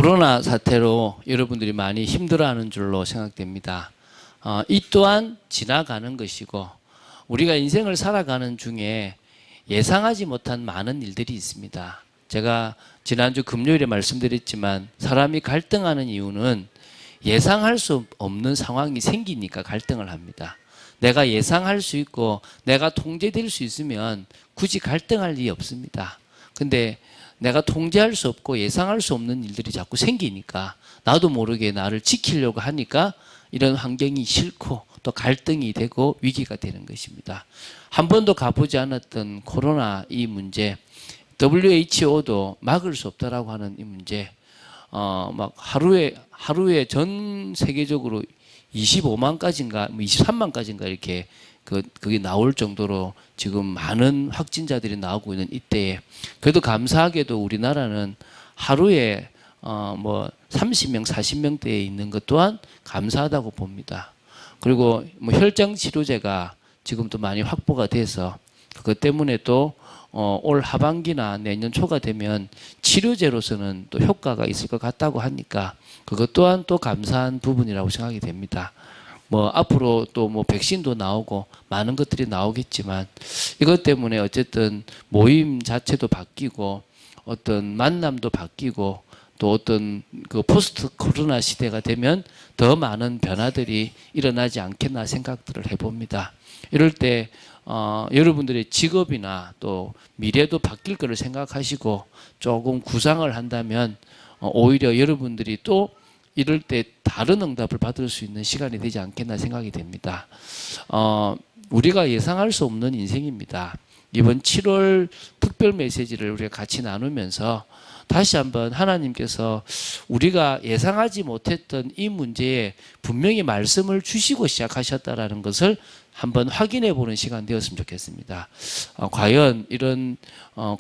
코로나 사태로 여러분들이 많이 힘들어하는 줄로 생각됩니다. 이 또한 지나가는 것이고 우리가 인생을 살아가는 중에 예상하지 못한 많은 일들이 있습니다. 제가 지난주 금요일에 말씀드렸지만 사람이 갈등하는 이유는 예상할 수 없는 상황이 생기니까 갈등을 합니다. 내가 예상할 수 있고 내가 통제될 수 있으면 굳이 갈등할 일이 없습니다. 근데 내가 통제할 수 없고 예상할 수 없는 일들이 자꾸 생기니까 나도 모르게 나를 지키려고 하니까 이런 환경이 싫고 또 갈등이 되고 위기가 되는 것입니다. 한 번도 가보지 않았던 코로나 이 문제, WHO도 막을 수 없다라고 하는 이 문제, 막 하루에 전 세계적으로 25만까지인가 23만까지인가 이렇게 그게 나올 정도로 지금 많은 확진자들이 나오고 있는 이때에 그래도 감사하게도 우리나라는 하루에 뭐 30명, 40명대에 있는 것 또한 감사하다고 봅니다. 그리고 뭐 혈장 치료제가 지금 또 많이 확보가 돼서 그것 때문에 또 올 하반기나 내년 초가 되면 치료제로서는 또 효과가 있을 것 같다고 하니까 그것 또한 또 감사한 부분이라고 생각이 됩니다. 뭐 앞으로 또 뭐 백신도 나오고 많은 것들이 나오겠지만 이것 때문에 어쨌든 모임 자체도 바뀌고 어떤 만남도 바뀌고 또 어떤 그 포스트 코로나 시대가 되면 더 많은 변화들이 일어나지 않겠나 생각들을 해봅니다. 이럴 때 여러분들의 직업이나 또 미래도 바뀔 거를 생각하시고 조금 구상을 한다면 오히려 여러분들이 또 이럴 때 다른 응답을 받을 수 있는 시간이 되지 않겠나 생각이 됩니다. 우리가 예상할 수 없는 인생입니다. 이번 7월 특별 메시지를 우리가 같이 나누면서 다시 한번 하나님께서 우리가 예상하지 못했던 이 문제에 분명히 말씀을 주시고 시작하셨다라는 것을 한번 확인해 보는 시간 되었으면 좋겠습니다. 과연 이런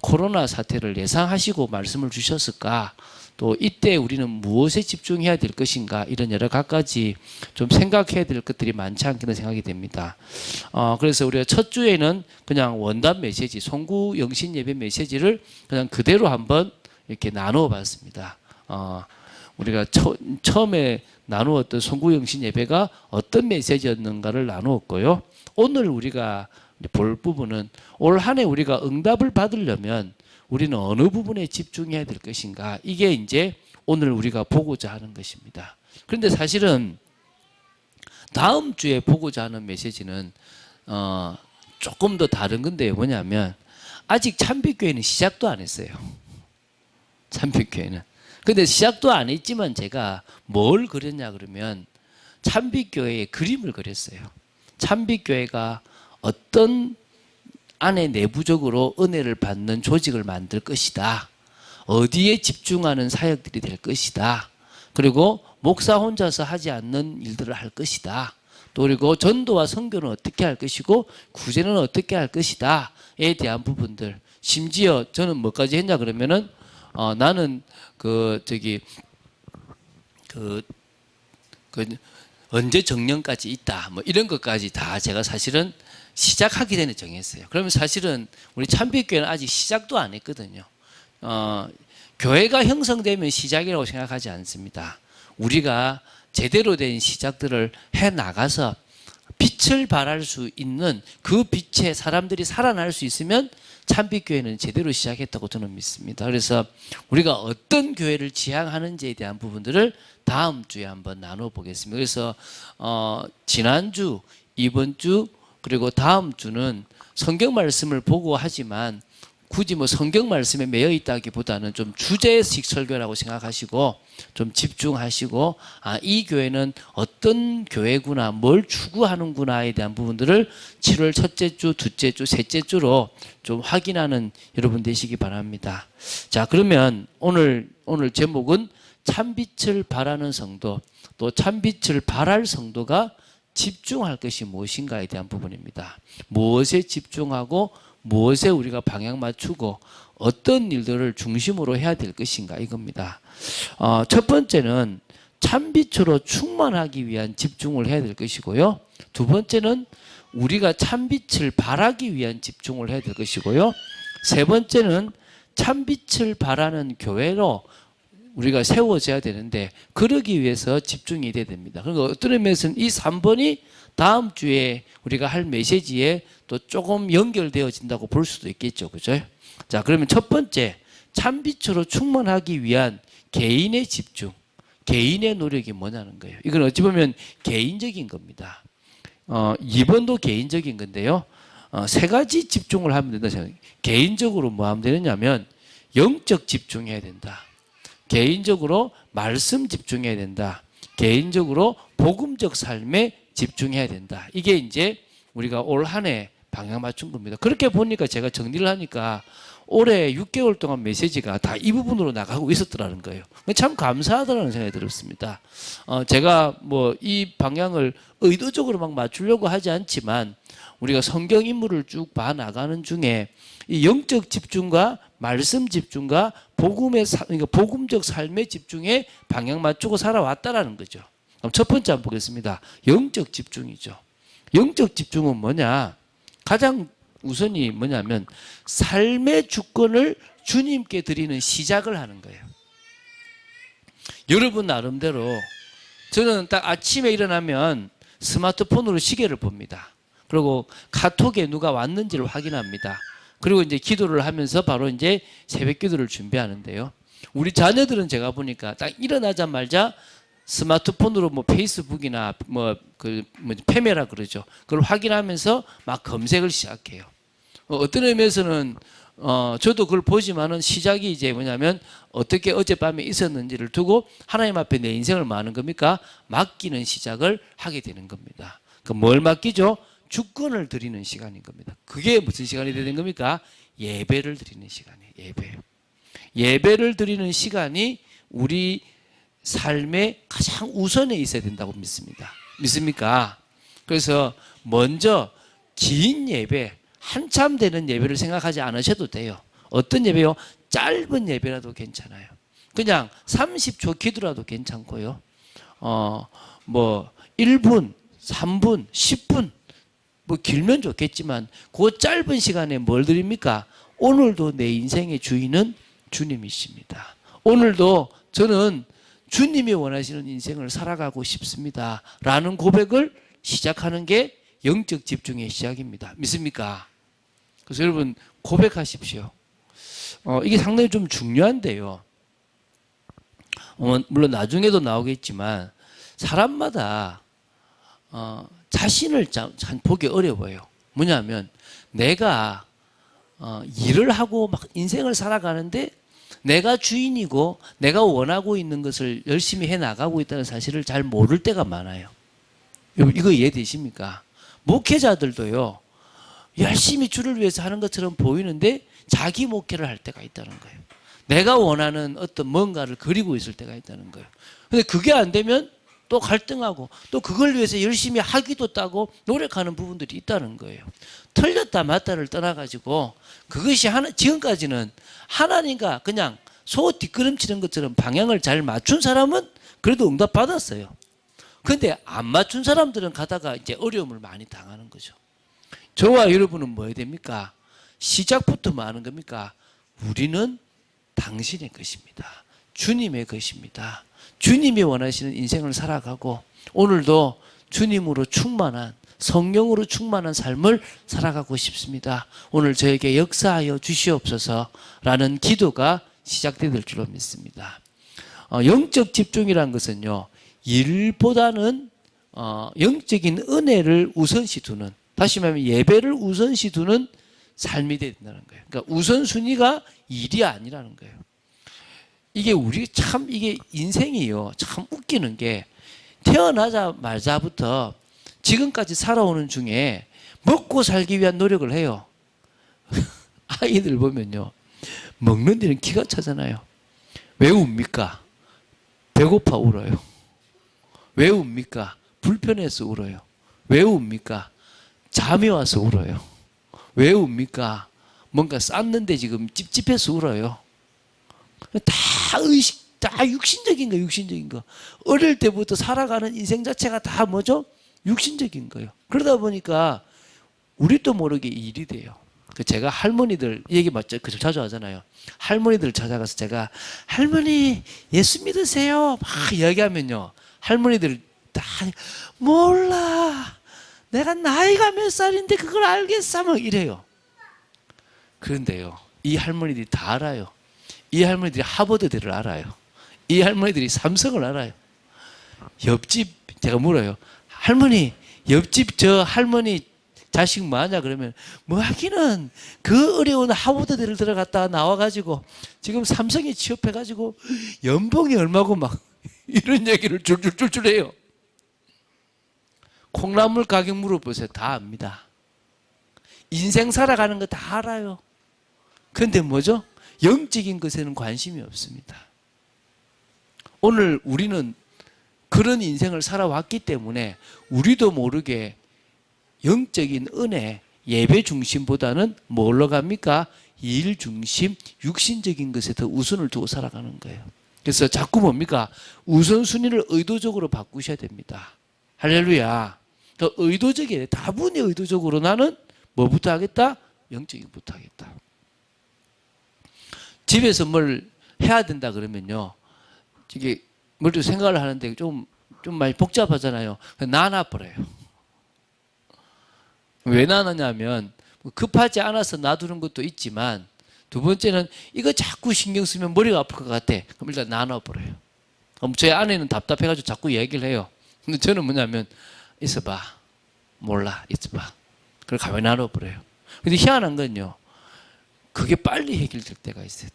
코로나 사태를 예상하시고 말씀을 주셨을까? 또 이때 우리는 무엇에 집중해야 될 것인가? 이런 여러 가지 좀 생각해야 될 것들이 많지 않겠나 생각이 됩니다. 그래서 우리가 첫 주에는 그냥 원단 메시지, 송구 영신 예배 메시지를 그냥 그대로 한번 이렇게 나누어 봤습니다. 우리가 처음에 나누었던 송구 영신 예배가 어떤 메시지였는가를 나누었고요. 오늘 우리가 볼 부분은 올 한 해 우리가 응답을 받으려면 우리는 어느 부분에 집중해야 될 것인가? 이게 이제 오늘 우리가 보고자 하는 것입니다. 그런데 사실은 다음 주에 보고자 하는 메시지는 조금 더 다른 건데요. 뭐냐면 아직 참빛교회는 시작도 안 했어요. 참빛교회는. 근데 시작도 안 했지만 제가 뭘 그렸냐 그러면 참빛교회의 그림을 그렸어요. 참빛교회가 어떤 안에 내부적으로 은혜를 받는 조직을 만들 것이다. 어디에 집중하는 사역들이 될 것이다. 그리고 목사 혼자서 하지 않는 일들을 할 것이다. 또 그리고 전도와 선교는 어떻게 할 것이고 구제는 어떻게 할 것이다에 대한 부분들. 심지어 저는 뭐까지 했냐 그러면은 나는 언제 정년까지 있다. 뭐 이런 것까지 다 제가 사실은 시작하기 전에 정했어요. 그러면 사실은 우리 참빛교회는 아직 시작도 안 했거든요. 교회가 형성되면 시작이라고 생각하지 않습니다. 우리가 제대로 된 시작들을 해 나가서 빛을 발할 수 있는 그 빛에 사람들이 살아날 수 있으면 참빛교회는 제대로 시작했다고 저는 믿습니다. 그래서 우리가 어떤 교회를 지향하는지에 대한 부분들을 다음 주에 한번 나눠 보겠습니다. 그래서 지난주, 이번 주 그리고 다음 주는 성경 말씀을 보고 하지만 굳이 뭐 성경 말씀에 매여 있다기보다는 좀 주제식 설교라고 생각하시고 좀 집중하시고 이 교회는 어떤 교회구나, 뭘 추구하는구나에 대한 부분들을 7월 첫째 주, 둘째 주, 셋째 주로 좀 확인하는 여러분 되시기 바랍니다. 자, 그러면 오늘 제목은 참빛을 발하는 성도, 또 참빛을 발할 성도가 집중할 것이 무엇인가에 대한 부분입니다. 무엇에 집중하고 무엇에 우리가 방향 맞추고 어떤 일들을 중심으로 해야 될 것인가 이겁니다. 첫 번째는 참빛으로 충만하기 위한 집중을 해야 될 것이고요. 두 번째는 우리가 참빛을 발하기 위한 집중을 해야 될 것이고요. 세 번째는 참빛을 발하는 교회로 우리가 세워져야 되는데 그러기 위해서 집중이 돼야 됩니다. 그러니까 어떤 의미에서는 이 3번이 다음 주에 우리가 할 메시지에 또 조금 연결되어진다고 볼 수도 있겠죠. 그죠? 자, 그러면 첫 번째, 참빛으로 충만하기 위한 개인의 집중, 개인의 노력이 뭐냐는 거예요. 이건 어찌 보면 개인적인 겁니다. 2번도 개인적인 건데요. 세 가지 집중을 하면 된다 생각해요. 개인적으로 뭐 하면 되느냐면 영적 집중해야 된다. 개인적으로 말씀 집중해야 된다. 개인적으로 복음적 삶에 집중해야 된다. 이게 이제 우리가 올 한 해 방향 맞춘 겁니다. 그렇게 보니까 제가 정리를 하니까 올해 6개월 동안 메시지가 다 이 부분으로 나가고 있었더라는 거예요. 참 감사하다는 생각이 들었습니다. 제가 뭐 이 방향을 의도적으로 막 맞추려고 하지 않지만 우리가 성경 인물을 쭉 봐 나가는 중에 이 영적 집중과 말씀 집중과 그러니까 복음적 삶의 집중에 방향 맞추고 살아왔다라는 거죠. 그럼 첫 번째 한번 보겠습니다. 영적 집중이죠. 영적 집중은 뭐냐? 가장 우선이 뭐냐면 삶의 주권을 주님께 드리는 시작을 하는 거예요. 여러분 나름대로 저는 딱 아침에 일어나면 스마트폰으로 시계를 봅니다. 그리고 카톡에 누가 왔는지를 확인합니다. 그리고 이제 기도를 하면서 바로 이제 새벽 기도를 준비하는데요. 우리 자녀들은 제가 보니까 딱 일어나자마자 스마트폰으로 뭐 페이스북이나 페메라 그러죠. 그걸 확인하면서 막 검색을 시작해요. 어떤 의미에서는 저도 그걸 보지만은 시작이 이제 뭐냐면 어떻게 어젯밤에 있었는지를 두고 하나님 앞에 내 인생을 뭐 하는 겁니까? 맡기는 시작을 하게 되는 겁니다. 그 뭘 맡기죠? 주권을 드리는 시간인 겁니다. 그게 무슨 시간이 되는 겁니까? 예배를 드리는 시간이에요. 예배. 예배를 드리는 시간이 우리 삶의 가장 우선에 있어야 된다고 믿습니다. 믿습니까? 그래서 먼저 긴 예배, 한참 되는 예배를 생각하지 않으셔도 돼요. 어떤 예배요? 짧은 예배라도 괜찮아요. 그냥 30초 기도라도 괜찮고요. 1분, 3분, 10분 뭐 길면 좋겠지만 그 짧은 시간에 뭘 드립니까? 오늘도 내 인생의 주인은 주님이십니다. 오늘도 저는 주님이 원하시는 인생을 살아가고 싶습니다. 라는 고백을 시작하는 게 영적 집중의 시작입니다. 믿습니까? 그래서 여러분 고백하십시오. 이게 상당히 좀 중요한데요. 물론 나중에도 나오겠지만 사람마다 자신을 참 보기 어려워요. 뭐냐면 내가 일을 하고 막 인생을 살아가는데 내가 주인이고 내가 원하고 있는 것을 열심히 해나가고 있다는 사실을 잘 모를 때가 많아요. 이거 이해되십니까? 목회자들도요. 열심히 주를 위해서 하는 것처럼 보이는데 자기 목회를 할 때가 있다는 거예요. 내가 원하는 어떤 뭔가를 그리고 있을 때가 있다는 거예요. 근데 그게 안 되면 또 갈등하고 또 그걸 위해서 열심히 하기도 따고 노력하는 부분들이 있다는 거예요. 틀렸다 맞다를 떠나가지고 그것이 지금까지는 하나님과 그냥 소 뒷걸음치는 것처럼 방향을 잘 맞춘 사람은 그래도 응답 받았어요. 그런데 안 맞춘 사람들은 가다가 이제 어려움을 많이 당하는 거죠. 저와 여러분은 뭐 해야 됩니까? 시작부터 뭐 하는 겁니까? 우리는 당신의 것입니다. 주님의 것입니다. 주님이 원하시는 인생을 살아가고 오늘도 주님으로 충만한 성령으로 충만한 삶을 살아가고 싶습니다. 오늘 저에게 역사하여 주시옵소서라는 기도가 시작될 줄로 믿습니다. 영적 집중이라는 것은요. 일보다는 영적인 은혜를 우선시 두는 다시 말하면 예배를 우선시 두는 삶이 되야 된다는 거예요. 그러니까 우선순위가 일이 아니라는 거예요. 이게 이게 인생이요. 참 웃기는 게 태어나자마자부터 지금까지 살아오는 중에 먹고 살기 위한 노력을 해요. 아이들 보면요. 먹는 데는 기가 차잖아요. 왜 웁니까? 배고파 울어요. 왜 웁니까? 불편해서 울어요. 왜 웁니까? 잠이 와서 울어요. 왜 웁니까? 뭔가 쌌는데 지금 찝찝해서 울어요. 다 육신적인 거, 육신적인 거. 어릴 때부터 살아가는 인생 자체가 다 뭐죠? 육신적인 거예요. 그러다 보니까 우리도 모르게 일이 돼요. 그 제가 할머니들 얘기 맞죠? 그 자주 하잖아요. 할머니들 찾아가서 제가 할머니 예수 믿으세요 막 이야기하면요, 할머니들 다 몰라, 내가 나이가 몇 살인데 그걸 알겠어 막 이래요. 그런데요, 이 할머니들이 다 알아요. 이 할머니들이 하버드대를 알아요. 이 할머니들이 삼성을 알아요. 옆집 제가 물어요. 할머니, 옆집 저 할머니 자식 뭐하냐 그러면 뭐 하기는 그 어려운 하버드대를 들어갔다가 나와가지고 지금 삼성에 취업해가지고 연봉이 얼마고 막 이런 얘기를 줄줄줄줄 해요. 콩나물 가격 물어보세요. 다 압니다. 인생 살아가는 거 다 알아요. 그런데 뭐죠? 영적인 것에는 관심이 없습니다. 오늘 우리는 그런 인생을 살아왔기 때문에 우리도 모르게 영적인 은혜, 예배 중심보다는 뭘로 갑니까? 일 중심, 육신적인 것에 더 우선을 두고 살아가는 거예요. 그래서 자꾸 뭡니까? 우선순위를 의도적으로 바꾸셔야 됩니다. 할렐루야. 더 의도적이에요. 다분히 의도적으로 나는 뭐부터 하겠다? 영적인 것부터 하겠다. 집에서 뭘 해야 된다 그러면요, 이게 뭘 좀 생각을 하는데 좀 많이 복잡하잖아요. 나눠버려요. 왜 나누냐면 급하지 않아서 놔두는 것도 있지만, 두 번째는 이거 자꾸 신경 쓰면 머리가 아플 것 같아. 그럼 일단 나눠버려요. 그럼 저희 아내는 답답해가지고 자꾸 얘기를 해요. 근데 저는 뭐냐면 있어봐, 몰라, 있어봐. 그걸 가만히 나눠버려요. 근데 희한한 건요, 그게 빨리 해결될 때가 있어요.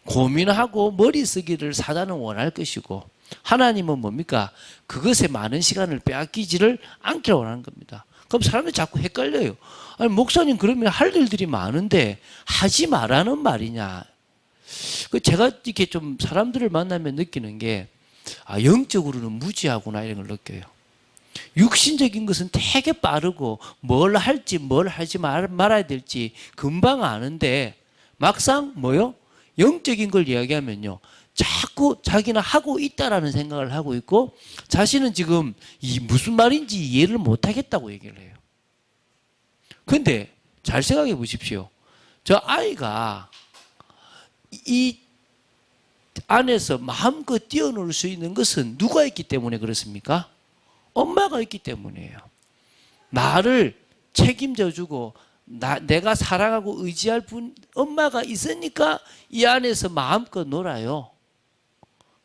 고민하고 머리 쓰기를 사단은 원할 것이고, 하나님은 뭡니까? 그것에 많은 시간을 빼앗기지를 않기를 원하는 겁니다. 그럼 사람들이 자꾸 헷갈려요. 아니, 목사님 그러면 할 일들이 많은데 하지 말라는 말이냐. 제가 이렇게 좀 사람들을 만나면 느끼는 게, 아, 영적으로는 무지하구나 이런 걸 느껴요. 육신적인 것은 되게 빠르고 뭘 할지 뭘 하지 말아야 될지 금방 아는데, 막상 뭐요? 영적인 걸 이야기하면요, 자꾸 자기는 하고 있다라는 생각을 하고 있고, 자신은 지금 이 무슨 말인지 이해를 못하겠다고 얘기를 해요. 그런데 잘 생각해 보십시오. 저 아이가 이 안에서 마음껏 뛰어놀 수 있는 것은 누가 있기 때문에 그렇습니까? 엄마가 있기 때문이에요. 나를 책임져 주고 내가 사랑하고 의지할 분, 엄마가 있으니까 이 안에서 마음껏 놀아요.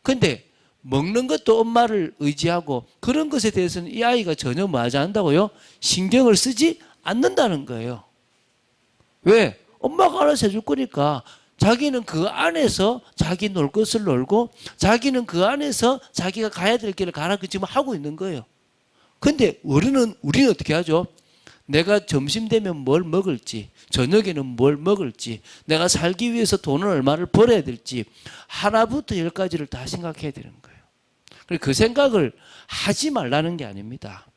근데 먹는 것도 엄마를 의지하고 그런 것에 대해서는 이 아이가 전혀 뭐 하지 않는다고요? 신경을 쓰지 않는다는 거예요. 왜? 엄마가 알아서 해줄 거니까. 자기는 그 안에서 자기 놀 것을 놀고, 자기는 그 안에서 자기가 가야 될 길을 가라, 그 지금 하고 있는 거예요. 근데 우리는 어떻게 하죠? 내가 점심 되면 뭘 먹을지, 저녁에는 뭘 먹을지, 내가 살기 위해서 돈을 얼마를 벌어야 될지 하나부터 열까지를 다 생각해야 되는 거예요. 그 생각을 하지 말라는 게 아닙니다.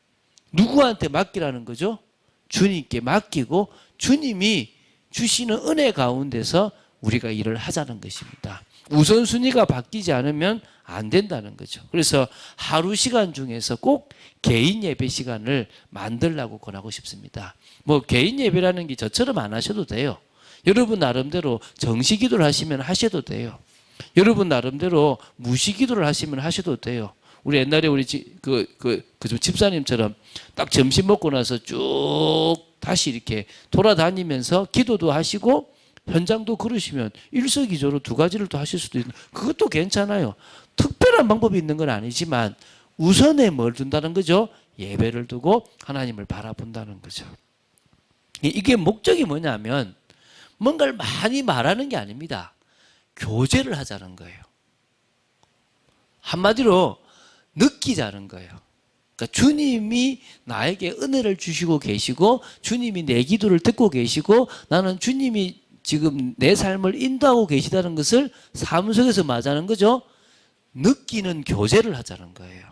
누구한테 맡기라는 거죠? 주님께 맡기고 주님이 주시는 은혜 가운데서 우리가 일을 하자는 것입니다. 우선순위가 바뀌지 않으면 안 된다는 거죠. 그래서 하루 시간 중에서 꼭 개인 예배 시간을 만들라고 권하고 싶습니다. 뭐 개인 예배라는 게 저처럼 안 하셔도 돼요. 여러분 나름대로 정시 기도를 하시면 하셔도 돼요. 여러분 나름대로 무시 기도를 하시면 하셔도 돼요. 우리 옛날에 우리 집사님처럼 딱 점심 먹고 나서 쭉 다시 이렇게 돌아다니면서 기도도 하시고 현장도 걸으시면 일석이조로 두 가지를 또 하실 수도 있는, 그것도 괜찮아요. 특별한 방법이 있는 건 아니지만 우선에 뭘 둔다는 거죠? 예배를 두고 하나님을 바라본다는 거죠. 이게 목적이 뭐냐면 뭔가를 많이 말하는 게 아닙니다. 교제를 하자는 거예요. 한마디로 느끼자는 거예요. 그러니까 주님이 나에게 은혜를 주시고 계시고 주님이 내 기도를 듣고 계시고 나는 주님이 지금 내 삶을 인도하고 계시다는 것을 삶 속에서 맞아는 거죠. 느끼는 교제를 하자는 거예요.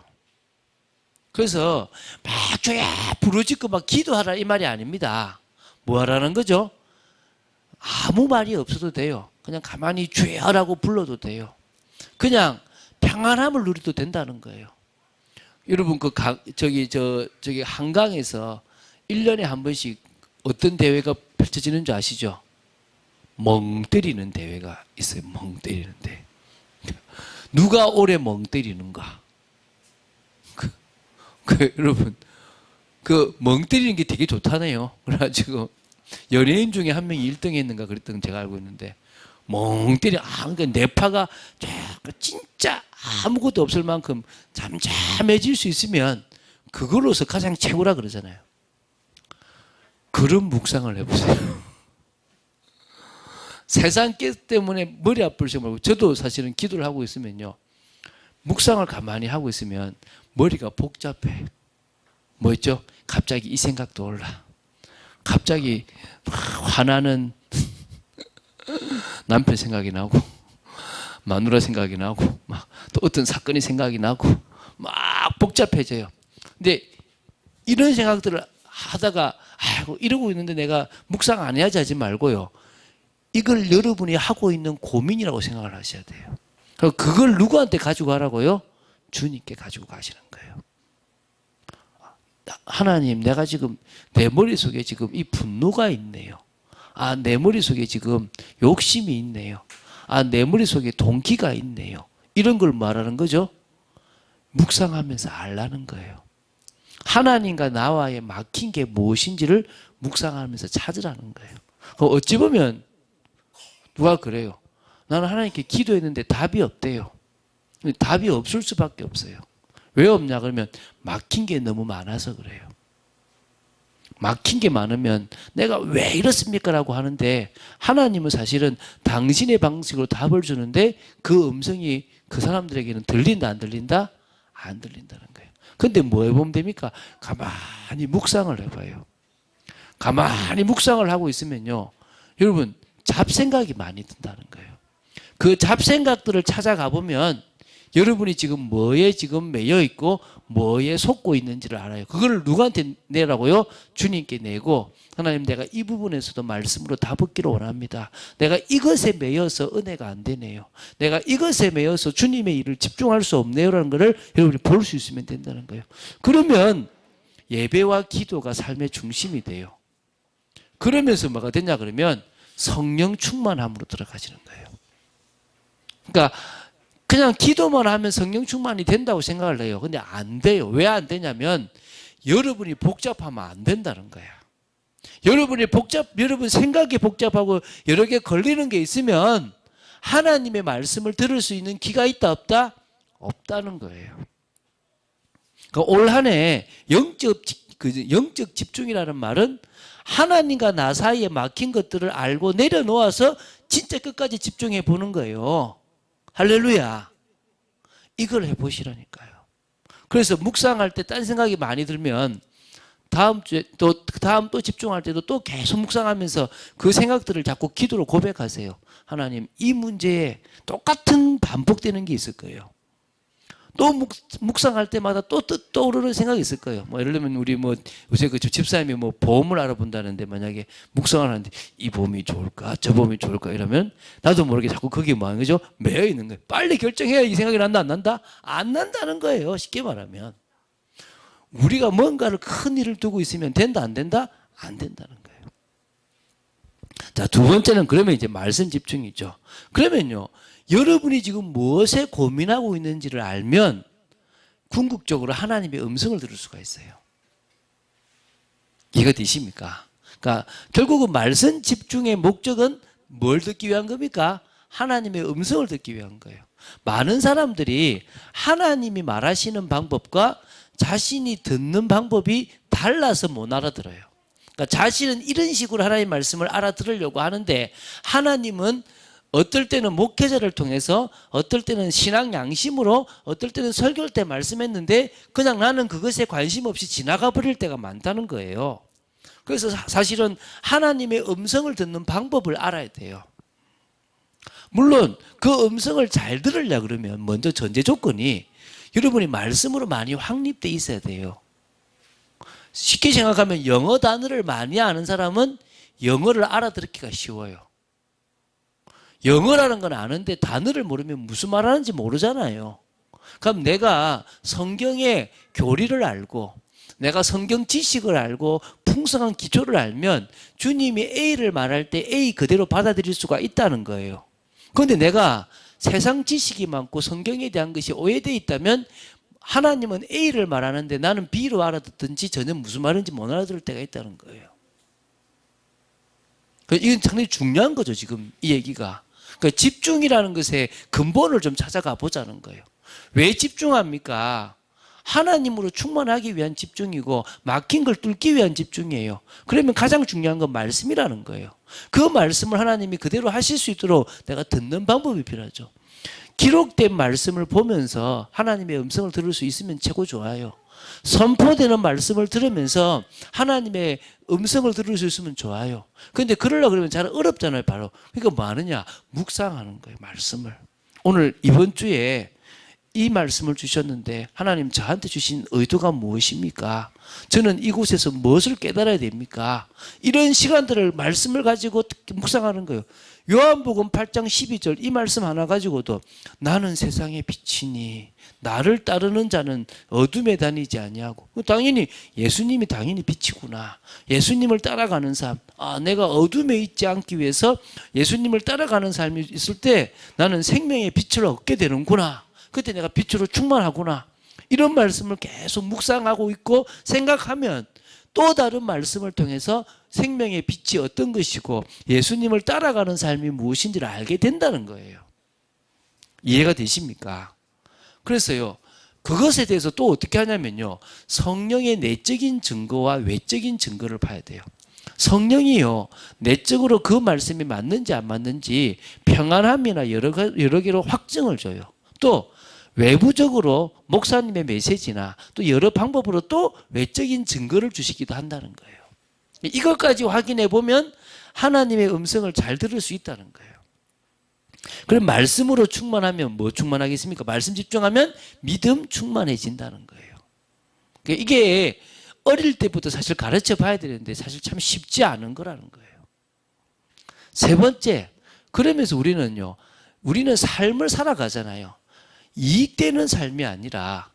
그래서 막 주야 부르짖고 막 기도하라 이 말이 아닙니다. 뭐 하라는 거죠? 아무 말이 없어도 돼요. 그냥 가만히 주야라고 불러도 돼요. 그냥 평안함을 누려도 된다는 거예요. 여러분 저기 한강에서 1년에 한 번씩 어떤 대회가 펼쳐지는 줄 아시죠? 멍 때리는 대회가 있어요. 멍 때리는 대회. 누가 오래 멍 때리는가? 여러분, 그 멍 때리는 게 되게 좋다네요. 그래가지고 연예인 중에 한 명이 1등 했는가 그랬던 제가 알고 있는데, 멍 때리, 그러니까 뇌파가 진짜 아무것도 없을 만큼 잠잠해질 수 있으면 그걸로서 가장 최고라 그러잖아요. 그런 묵상을 해보세요. 세상 깨 때문에 머리 아플지 말고, 저도 사실은 기도를 하고 있으면요, 묵상을 가만히 하고 있으면 머리가 복잡해. 뭐 있죠? 갑자기 이 생각도 올라. 갑자기 화나는 남편 생각이 나고, 마누라 생각이 나고, 막 또 어떤 사건이 생각이 나고, 막 복잡해져요. 근데 이런 생각들을 하다가, 아이고, 이러고 있는데 내가 묵상 안 해야지 하지 말고요, 이걸 여러분이 하고 있는 고민이라고 생각을 하셔야 돼요. 그걸 누구한테 가지고 가라고요? 주님께 가지고 가시는 거예요. 하나님, 내가 지금 내 머릿속에 지금 이 분노가 있네요. 아, 내 머릿속에 지금 욕심이 있네요. 아, 내 머릿속에 동기가 있네요. 이런 걸 말하는 거죠. 묵상하면서 알라는 거예요. 하나님과 나와의 막힌 게 무엇인지를 묵상하면서 찾으라는 거예요. 어찌 보면 누가 그래요. 나는 하나님께 기도했는데 답이 없대요. 답이 없을 수밖에 없어요. 왜 없냐 그러면 막힌 게 너무 많아서 그래요. 막힌 게 많으면 내가 왜 이렇습니까? 라고 하는데, 하나님은 사실은 당신의 방식으로 답을 주는데 그 음성이 그 사람들에게는 들린다 안 들린다? 안 들린다는 거예요. 근데 뭐 해보면 됩니까? 가만히 묵상을 해봐요. 가만히 묵상을 하고 있으면요, 여러분 잡생각이 많이 든다는 거예요. 그 잡생각들을 찾아가 보면 여러분이 지금 뭐에 지금 매여 있고 뭐에 속고 있는지를 알아요. 그걸 누구한테 내라고요? 주님께 내고, 하나님, 내가 이 부분에서도 말씀으로 다 붙기를 원합니다. 내가 이것에 매여서 은혜가 안 되네요. 내가 이것에 매여서 주님의 일을 집중할 수 없네요라는 것을 여러분이 볼 수 있으면 된다는 거예요. 그러면 예배와 기도가 삶의 중심이 돼요. 그러면서 뭐가 되냐 그러면 성령 충만함으로 들어가시는 거예요. 그러니까 그냥 기도만 하면 성령 충만이 된다고 생각을 해요. 근데 안 돼요. 왜 안 되냐면 여러분이 복잡하면 안 된다는 거야. 여러분 생각이 복잡하고 여러 개 걸리는 게 있으면 하나님의 말씀을 들을 수 있는 귀가 있다 없다? 없다는 거예요. 그러니까 올 한 해 영적 집중이라는 말은 하나님과 나 사이에 막힌 것들을 알고 내려놓아서 진짜 끝까지 집중해 보는 거예요. 할렐루야. 이걸 해보시라니까요. 그래서 묵상할 때 딴 생각이 많이 들면 다음 주에 다음 집중할 때도 또 계속 묵상하면서 그 생각들을 자꾸 기도로 고백하세요. 하나님, 이 문제에 똑같은 반복되는 게 있을 거예요. 또 묵상할 때마다 또 떠오르는 생각이 있을 거예요. 예를 들면 우리 요새 그 집사님이 보험을 알아본다는데, 만약에 묵상을 하는데 이 보험이 좋을까 저 보험이 좋을까 이러면 나도 모르게 자꾸 거기에 뭐 하는 거죠? 매여 있는 거예요. 빨리 결정해야 이 생각이 난다 안 난다? 안 난다는 거예요. 쉽게 말하면 우리가 뭔가를 큰 일을 두고 있으면 된다 안 된다? 안 된다는 거예요. 자, 두 번째는 그러면 이제 말씀 집중이죠. 그러면요, 여러분이 지금 무엇에 고민하고 있는지를 알면 궁극적으로 하나님의 음성을 들을 수가 있어요. 이해가 되십니까? 그러니까 결국은 말씀 집중의 목적은 뭘 듣기 위한 겁니까? 하나님의 음성을 듣기 위한 거예요. 많은 사람들이 하나님이 말하시는 방법과 자신이 듣는 방법이 달라서 못 알아들어요. 그러니까 자신은 이런 식으로 하나님의 말씀을 알아들으려고 하는데, 하나님은 어떨 때는 목회자를 통해서, 어떨 때는 신앙 양심으로, 어떨 때는 설교할 때 말씀했는데 그냥 나는 그것에 관심 없이 지나가 버릴 때가 많다는 거예요. 그래서 사실은 하나님의 음성을 듣는 방법을 알아야 돼요. 물론 그 음성을 잘 들으려 그러면 먼저 전제 조건이 여러분이 말씀으로 많이 확립돼 있어야 돼요. 쉽게 생각하면 영어 단어를 많이 아는 사람은 영어를 알아듣기가 쉬워요. 영어라는 건 아는데 단어를 모르면 무슨 말 하는지 모르잖아요. 그럼 내가 성경의 교리를 알고, 내가 성경 지식을 알고 풍성한 기초를 알면 주님이 A를 말할 때 A 그대로 받아들일 수가 있다는 거예요. 그런데 내가 세상 지식이 많고 성경에 대한 것이 오해되어 있다면 하나님은 A를 말하는데 나는 B로 알아듣든지 전혀 무슨 말인지 못 알아들을 때가 있다는 거예요. 이건 상당히 중요한 거죠, 지금 이 얘기가. 그러니까 집중이라는 것의 근본을 좀 찾아가 보자는 거예요. 왜 집중합니까? 하나님으로 충만하기 위한 집중이고 막힌 걸 뚫기 위한 집중이에요. 그러면 가장 중요한 건 말씀이라는 거예요. 그 말씀을 하나님이 그대로 하실 수 있도록 내가 듣는 방법이 필요하죠. 기록된 말씀을 보면서 하나님의 음성을 들을 수 있으면 최고 좋아요. 선포되는 말씀을 들으면서 하나님의 음성을 들을 수 있으면 좋아요. 그런데 그러려고 그러면 잘 어렵잖아요, 바로. 그러니까 뭐 하느냐? 묵상하는 거예요, 말씀을. 오늘 이번 주에 이 말씀을 주셨는데 하나님 저한테 주신 의도가 무엇입니까? 저는 이곳에서 무엇을 깨달아야 됩니까? 이런 시간들을 말씀을 가지고 묵상하는 거예요. 요한복음 8장 12절 이 말씀 하나 가지고도 나는 세상의 빛이니 나를 따르는 자는 어둠에 다니지 아니하고, 당연히 예수님이 당연히 빛이구나. 예수님을 따라가는 삶, 내가 어둠에 있지 않기 위해서 예수님을 따라가는 삶이 있을 때 나는 생명의 빛을 얻게 되는구나. 그때 내가 빛으로 충만하구나. 이런 말씀을 계속 묵상하고 있고 생각하면 또 다른 말씀을 통해서 생명의 빛이 어떤 것이고 예수님을 따라가는 삶이 무엇인지를 알게 된다는 거예요. 이해가 되십니까? 그래서요, 그것에 대해서 또 어떻게 하냐면요, 성령의 내적인 증거와 외적인 증거를 봐야 돼요. 성령이요, 내적으로 그 말씀이 맞는지 안 맞는지 평안함이나 여러 개로 확증을 줘요. 또 외부적으로 목사님의 메시지나 또 여러 방법으로 또 외적인 증거를 주시기도 한다는 거예요. 이것까지 확인해 보면 하나님의 음성을 잘 들을 수 있다는 거예요. 그럼 말씀으로 충만하면 뭐 충만하겠습니까? 말씀 집중하면 믿음 충만해진다는 거예요. 이게 어릴 때부터 사실 가르쳐 봐야 되는데 사실 참 쉽지 않은 거라는 거예요. 세 번째, 그러면서 우리는 삶을 살아가잖아요. 이익되는 삶이 아니라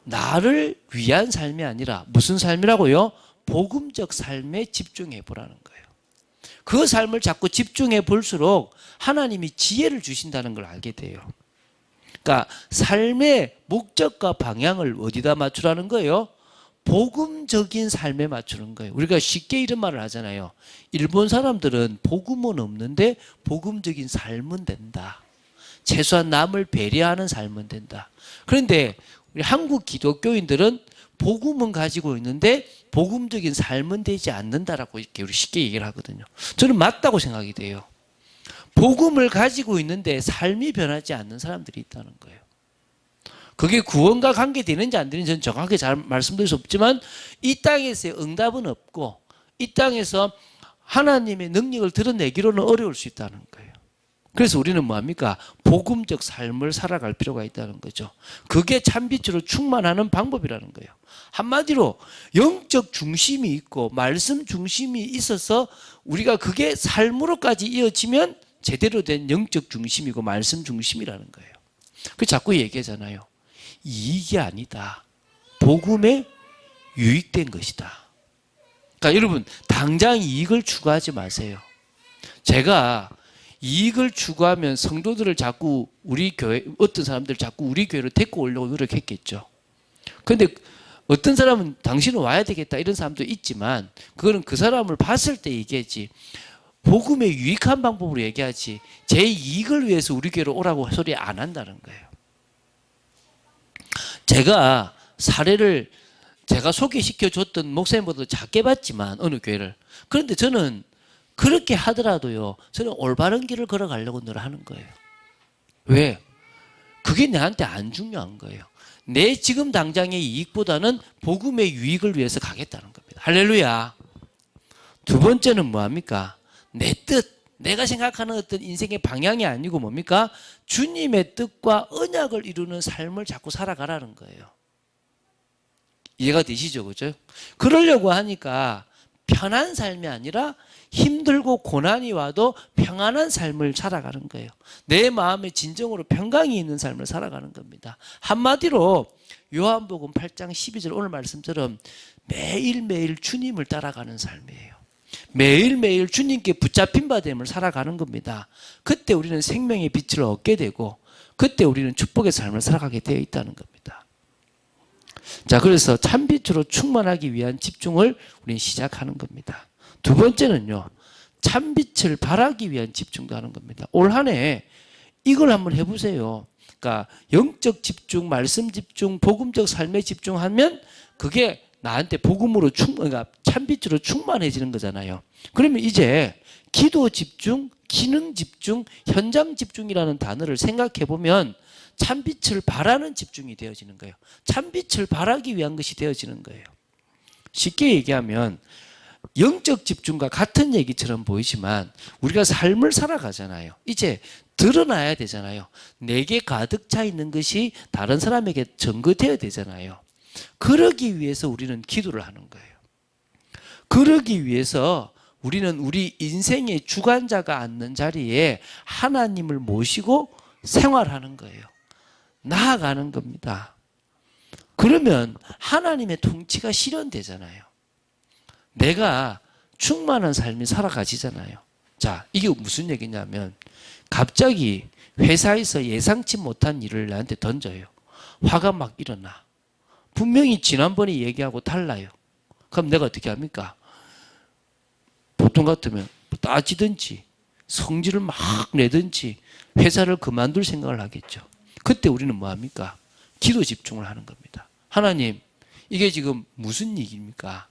나를 위한 삶이 아니라 무슨 삶이라고요? 복음적 삶에 집중해 보라는 거예요. 그 삶을 자꾸 집중해 볼수록 하나님이 지혜를 주신다는 걸 알게 돼요. 그러니까 삶의 목적과 방향을 어디다 맞추라는 거예요? 복음적인 삶에 맞추는 거예요. 우리가 쉽게 이런 말을 하잖아요. 일본 사람들은 복음은 없는데 복음적인 삶은 된다. 최소한 남을 배려하는 삶은 된다. 그런데 우리 한국 기독교인들은 복음은 가지고 있는데 복음적인 삶은 되지 않는다라고 이렇게 우리 쉽게 얘기를 하거든요. 저는 맞다고 생각이 돼요. 복음을 가지고 있는데 삶이 변하지 않는 사람들이 있다는 거예요. 그게 구원과 관계되는지 안 되는지 저는 정확하게 잘 말씀드릴 수 없지만 이 땅에서의 응답은 없고 이 땅에서 하나님의 능력을 드러내기로는 어려울 수 있다는 거예요. 그래서 우리는 뭐합니까? 복음적 삶을 살아갈 필요가 있다는 거죠. 그게 참빛으로 충만하는 방법이라는 거예요. 한마디로 영적 중심이 있고 말씀 중심이 있어서 우리가 그게 삶으로까지 이어지면 제대로 된 영적 중심이고 말씀 중심이라는 거예요. 그 자꾸 얘기하잖아요. 이익이 아니다. 복음에 유익된 것이다. 그러니까 여러분 당장 이익을 추구하지 마세요. 제가 이익을 추구하면 성도들을 자꾸 우리 교회, 어떤 사람들을 자꾸 우리 교회로 데리고 오려고 노력했겠죠. 그런데 어떤 사람은 당신은 와야 되겠다 이런 사람도 있지만 그거는 그 사람을 봤을 때 얘기하지 복음에 유익한 방법으로 얘기하지 제 이익을 위해서 우리 교회로 오라고 소리 안 한다는 거예요. 제가 사례를 제가 소개시켜 줬던 목사님보다 작게 봤지만 어느 교회를 그런데 저는 그렇게 하더라도요 저는 올바른 길을 걸어가려고 늘 하는 거예요. 왜? 그게 나한테 안 중요한 거예요. 내 지금 당장의 이익보다는 복음의 유익을 위해서 가겠다는 겁니다. 할렐루야. 두 번째는 뭐합니까? 내 뜻, 내가 생각하는 어떤 인생의 방향이 아니고 뭡니까? 주님의 뜻과 언약을 이루는 삶을 자꾸 살아가라는 거예요. 이해가 되시죠? 그죠? 그러려고 하니까 편한 삶이 아니라 힘들고 고난이 와도 평안한 삶을 살아가는 거예요. 내 마음에 진정으로 평강이 있는 삶을 살아가는 겁니다. 한마디로 요한복음 8장 12절 오늘 말씀처럼 매일매일 주님을 따라가는 삶이에요. 매일매일 주님께 붙잡힌 바 됨을 살아가는 겁니다. 그때 우리는 생명의 빛을 얻게 되고 그때 우리는 축복의 삶을 살아가게 되어 있다는 겁니다. 자, 그래서 참빛으로 충만하기 위한 집중을 우리는 시작하는 겁니다. 두 번째는요, 참빛을 발하기 위한 집중도 하는 겁니다. 올 한 해 이걸 한번 해보세요. 그러니까 영적 집중, 말씀 집중, 복음적 삶에 집중하면 그게 나한테 복음으로 그러니까 참빛으로 충만해지는 거잖아요. 그러면 이제 기도 집중, 기능 집중, 현장 집중이라는 단어를 생각해 보면 참빛을 발하는 집중이 되어지는 거예요. 참빛을 발하기 위한 것이 되어지는 거예요. 쉽게 얘기하면 영적 집중과 같은 얘기처럼 보이지만 우리가 삶을 살아가잖아요. 이제 드러나야 되잖아요. 내게 가득 차 있는 것이 다른 사람에게 전거되어야 되잖아요. 그러기 위해서 우리는 기도를 하는 거예요. 그러기 위해서 우리는 우리 인생의 주관자가 앉는 자리에 하나님을 모시고 생활하는 거예요. 나아가는 겁니다. 그러면 하나님의 통치가 실현되잖아요. 내가 충만한 삶이 살아가지잖아요. 자, 이게 무슨 얘기냐면 갑자기 회사에서 예상치 못한 일을 나한테 던져요. 화가 막 일어나. 분명히 지난번에 얘기하고 달라요. 그럼 내가 어떻게 합니까? 보통 같으면 따지든지 성질을 막 내든지 회사를 그만둘 생각을 하겠죠. 그때 우리는 뭐 합니까? 기도 집중을 하는 겁니다. 하나님, 이게 지금 무슨 얘기입니까?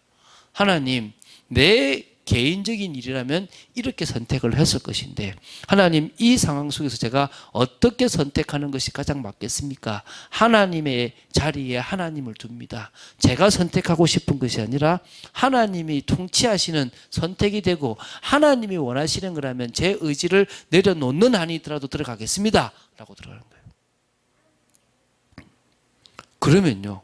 하나님, 내 개인적인 일이라면 이렇게 선택을 했을 것인데 하나님, 이 상황 속에서 제가 어떻게 선택하는 것이 가장 맞겠습니까? 하나님의 자리에 하나님을 둡니다. 제가 선택하고 싶은 것이 아니라 하나님이 통치하시는 선택이 되고 하나님이 원하시는 거라면 제 의지를 내려놓는 한이 있더라도 들어가겠습니다 라고 들어가는 거예요. 그러면요,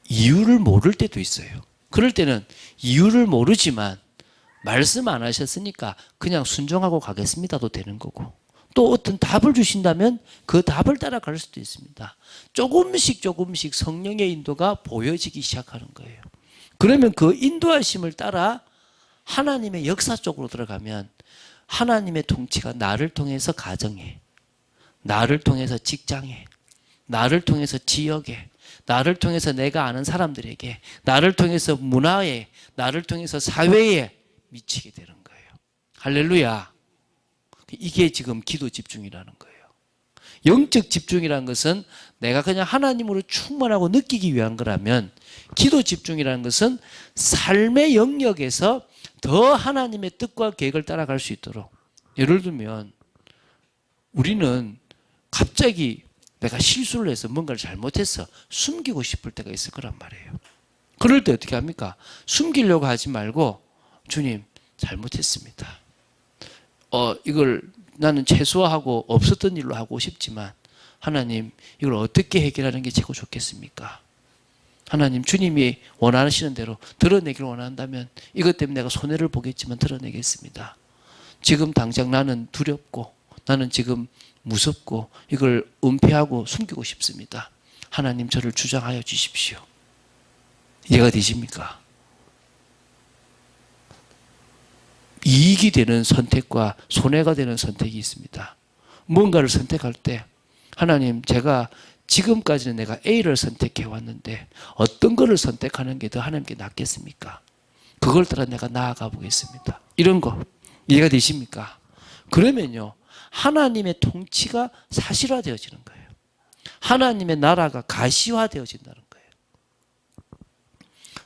이유를 모를 때도 있어요. 그럴 때는 이유를 모르지만 말씀 안 하셨으니까 그냥 순종하고 가겠습니다도 되는 거고, 또 어떤 답을 주신다면 그 답을 따라갈 수도 있습니다. 조금씩 성령의 인도가 보여지기 시작하는 거예요. 그러면 그 인도하심을 따라 하나님의 역사 쪽으로 들어가면 하나님의 통치가 나를 통해서 가정에, 나를 통해서 직장에, 나를 통해서 지역에, 나를 통해서 내가 아는 사람들에게, 나를 통해서 문화에, 나를 통해서 사회에 미치게 되는 거예요. 할렐루야. 이게 지금 기도 집중이라는 거예요. 영적 집중이라는 것은 내가 그냥 하나님으로 충만하고 느끼기 위한 거라면, 기도 집중이라는 것은 삶의 영역에서 더 하나님의 뜻과 계획을 따라갈 수 있도록, 예를 들면 우리는 갑자기 내가 실수를 해서 뭔가를 잘못해서 숨기고 싶을 때가 있을 거란 말이에요. 그럴 때 어떻게 합니까? 숨기려고 하지 말고 주님, 잘못했습니다. 이걸 나는 최소화하고 없었던 일로 하고 싶지만 하나님, 이걸 어떻게 해결하는 게 최고 좋겠습니까? 하나님, 주님이 원하시는 대로 드러내기를 원한다면 이것 때문에 내가 손해를 보겠지만 드러내겠습니다. 지금 당장 나는 두렵고 나는 지금 무섭고 이걸 은폐하고 숨기고 싶습니다. 하나님, 저를 주장하여 주십시오. 이해가 되십니까? 이익이 되는 선택과 손해가 되는 선택이 있습니다. 뭔가를 선택할 때 하나님, 제가 지금까지는 내가 A를 선택해 왔는데 어떤 거를 선택하는 게 더 하나님께 낫겠습니까? 그걸 따라 내가 나아가 보겠습니다. 이런 거 이해가 되십니까? 그러면요, 하나님의 통치가 사실화되어지는 거예요. 하나님의 나라가 가시화되어진다는 거예요.